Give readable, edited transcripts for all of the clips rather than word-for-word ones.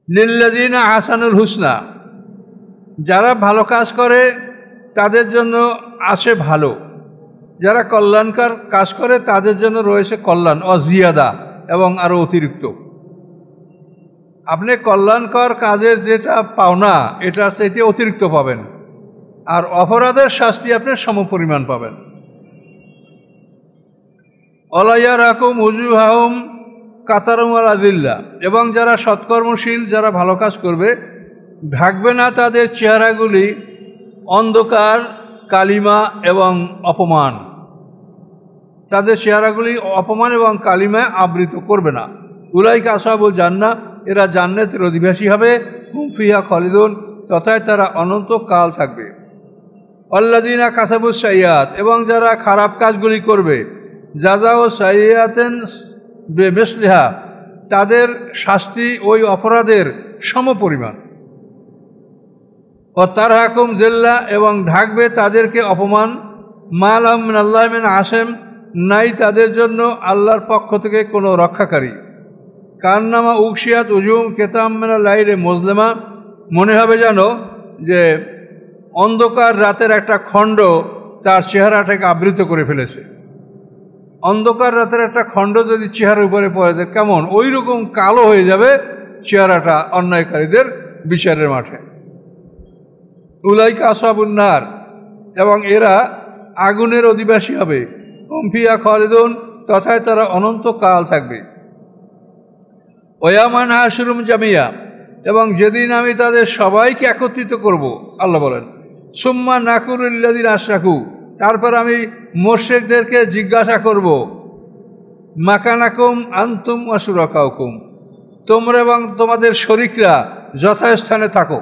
লিল্লাযিনা আহসানুল হুসনা, যারা ভালো কাজ করে তাদের জন্য আছে ভালো, যারা কল্যাণকর কাজ করে তাদের জন্য রয়েছে কল্যাণ অজিয়াদা এবং আরও অতিরিক্ত। আপনি কল্যাণকর কাজের যেটা পাওনা এটার চাইতে অতিরিক্ত পাবেন, আর অপরাধের শাস্তি আপনি সমপরিমাণ পাবেন। অলাইয়া রাকুম উজুহাহুম কাতারুম আল আদিল্লা, এবং যারা সৎকর্মশীল যারা ভালো কাজ করবে ঢাকবে না তাদের চেহারাগুলি অন্ধকার, কালিমা এবং অপমান, তাদের চেহারাগুলি অপমান এবং কালিমায় আবৃত করবে না। উলাইকা আসহাবুল জান্নাহ, এরা জান্নাতের অধিবাসী হবে। হুম ফিহা খালিদুন, তথায় তারা অনন্তকাল থাকবে। আল্লাযিনা কাসাবুস সাইয়্যাত, এবং যারা খারাপ কাজগুলি করবে জাযাউ সাইয়্যাতিন বিমিসলিহা, তাদের শাস্তি ওই অপরাধের সমপরিমাণ। ও তারহাকুম জিল্লা, এবং ঢাকবে তাদেরকে অপমান। মা লাহুম মিনাল্লাহি মিন আসিম, নাই তাদের জন্য আল্লাহর পক্ষ থেকে কোনো রক্ষাকারী। কান্নামা উকশিয়াত উজুম কেতাম মিনাল লাইলি মুজলিমা, মনে হবে যেন যে অন্ধকার রাতের একটা খণ্ড তার চেহারাটাকে আবৃত করে ফেলেছে। অন্ধকার রাতের একটা খণ্ড যদি চেহারার উপরে পড়ে যায় কেমন ওই রকম কালো হয়ে যাবে চেহারাটা অন্যায়কারীদের বিচারের মাঠে। উলাইকা আসহাবুন নার, এবং এরা আগুনের অধিবাসী হবে। হুম ফিহা খালিদুন, তথায় তারা অনন্তকাল থাকবে। ওয়াইয়ামা নাহশুরুহুম জামিয়া, এবং যেদিন আমি তাদের সবাইকে একত্রিত করব, আল্লাহ বলেন, সুম্মা নাকুলু লিল্লাযিনা আশরাকু, তারপর আমি মুশরিকদেরকে জিজ্ঞাসা করব, মাকানাকুম আনতুম ওয়া শুরাকাউকুম, তোমরা এবং তোমাদের শরীকরা যথাস্থানে থাকো।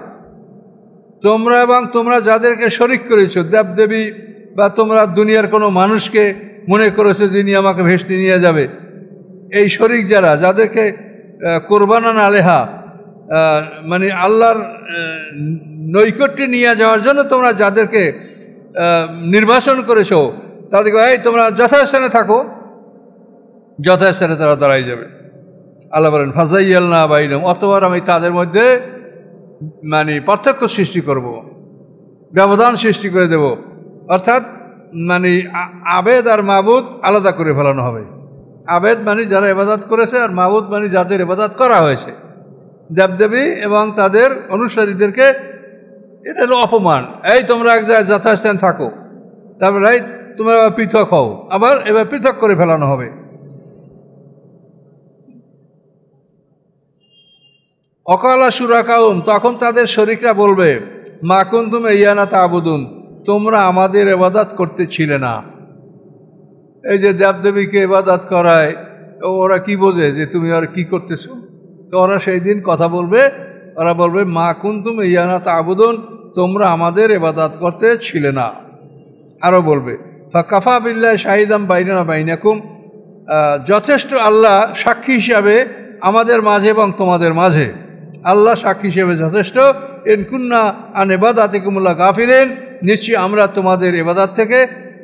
তোমরা এবং তোমরা যাদেরকে শরিক করেছো, দেবদেবী বা তোমরা দুনিয়ার কোনো মানুষকে মনে করেছো যিনি আমাকে ভেস্তে নিয়ে যাবে, এই শরিক যারা, যাদেরকে কোরবানান আলেহা, মানে আল্লাহর নৈকট্যে নিয়ে যাওয়ার জন্য তোমরা যাদেরকে নির্বাচন করেছো, তাদেরকে এই তোমরা যথাস্থানে থাকো, যথাস্থানে তারা দাঁড়াই যাবে। আল্লাহ বলেন ফাযাইয়ালনা বাইনাহুম, অতঃপর আমি তাদের মধ্যে মানে পার্থক্য সৃষ্টি করব, ব্যবধান সৃষ্টি করে দেব। অর্থাৎ মানে আবেদ আর মাবুদ আলাদা করে ফেলানো হবে। আবেদ মানে যারা ইবাদত করেছে, আর মাবুদ মানে যাদের ইবাদত করা হয়েছে, দেবদেবী এবং তাদের অনুসারীদেরকে। এটা হলো অপমান। এই তোমরা এক জায়গায় যথাস্থান থাকো, তারপরে এই তোমরা পৃথক হও, আবার এবার পৃথক করে ফেলানো হবে। অকালা শুরাকাউম, তখন তাদের শরীকরা বলবে, মা কুনতুম ইয়ানা তা'বুদুন, তোমরা আমাদের ইবাদত করতে ছিলে না। এই যে দেবদেবীকে ইবাদত করায়, ওরা কি বোঝে যে তুমি আর কি করতেছো? তো ওরা সেই দিন কথা বলবে, ওরা বলবে মা কুনতুম ইয়ানা তা'বুদুন, তোমরা আমাদের ইবাদত করতে ছিলে না। আরও বলবে ফাকাফা বিল্লাহি শাহিদাম বাইনানা বাইনাকুম, যথেষ্ট আল্লাহ সাক্ষী হিসাবে আমাদের মাঝে এবং তোমাদের মাঝে, আল্লাহ সাক্ষী হিসেবে যথেষ্ট। ইন কুন্না আন ইবাদাতিকুমুল্লাহ গাফিলিন, নিশ্চয়ই আমরা তোমাদের ইবাদত থেকে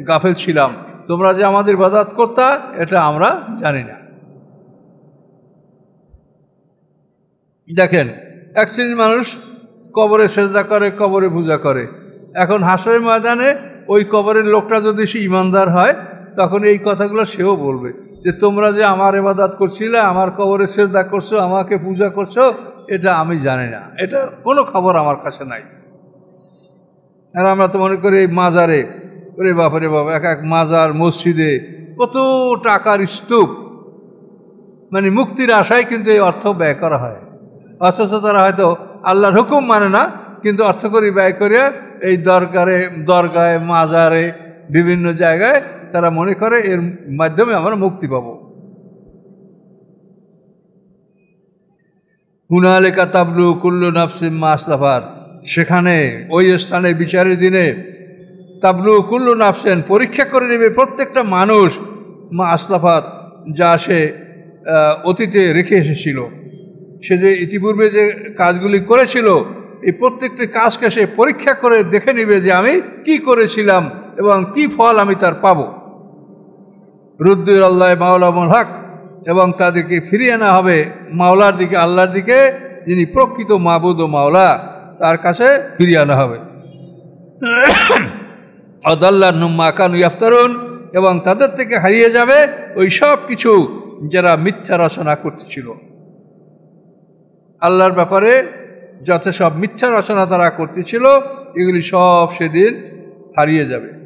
গাফিল ছিলাম, তোমরা যে আমাদের ইবাদত করতা এটা আমরা জানি না। দেখেন, এক শ্রেণীর মানুষ কবরে সেজদা করে, কবরে পূজা করে। এখন হাসরের ময়দানে ওই কবরের লোকটা যদি সে ইমানদার হয়, তখন এই কথাগুলো সেও বলবে যে তোমরা যে আমার ইবাদত করছিলে, আমার কবরে সেজদা করছো, আমাকে পূজা করছো, এটা আমি জানি না, এটা কোনো খবর আমার কাছে নাই। আর আমরা তো মনে করি মাজারে, ওরে বাপরে বাবা, এক এক মাজার মসজিদে কত টাকার স্তূপ, মানে মুক্তির আশায় কিন্তু এই অর্থ ব্যয় করা হয়। অথচ তারা হয়তো আল্লাহর হুকুম মানে না, কিন্তু অর্থ করি ব্যয় করিয়া এই দরগায় মাজারে বিভিন্ন জায়গায় তারা মনে করে এর মাধ্যমে আমরা মুক্তি পাব। হুনালিকা তাবলু কুল্লু নাফসিম মা আসলাফাত, সেখানে ওই স্থানে বিচারের দিনে তাবলু কুল্লু নাফসেন, পরীক্ষা করে নেবে প্রত্যেকটা মানুষ মা আসলাফাত, যা সে অতীতে রেখে এসেছিল। সে যে ইতিপূর্বে যে কাজগুলি করেছিল, এই প্রত্যেকটি কাজকে সে পরীক্ষা করে দেখে নেবে যে আমি কি করেছিলাম এবং কি ফল আমি তার পাব। রুদ্দুল আল্লাহ মাওলামুল হক, এবং তাদেরকে ফিরিয়ে আনা হবে মাওলার দিকে, আল্লাহর দিকে। যিনি প্রকৃত মাবুদ ও মাওলা, তার কাছে ফিরিয়ে আনা হবে। আদাল্লাহুম মা কানু ইফতারুন, এবং তাদের থেকে হারিয়ে যাবে ওই সব কিছু যারা মিথ্যা রচনা করতেছিল। আল্লাহর ব্যাপারে যত সব মিথ্যা রচনা তারা করতেছিল, এগুলি সব সেদিন হারিয়ে যাবে।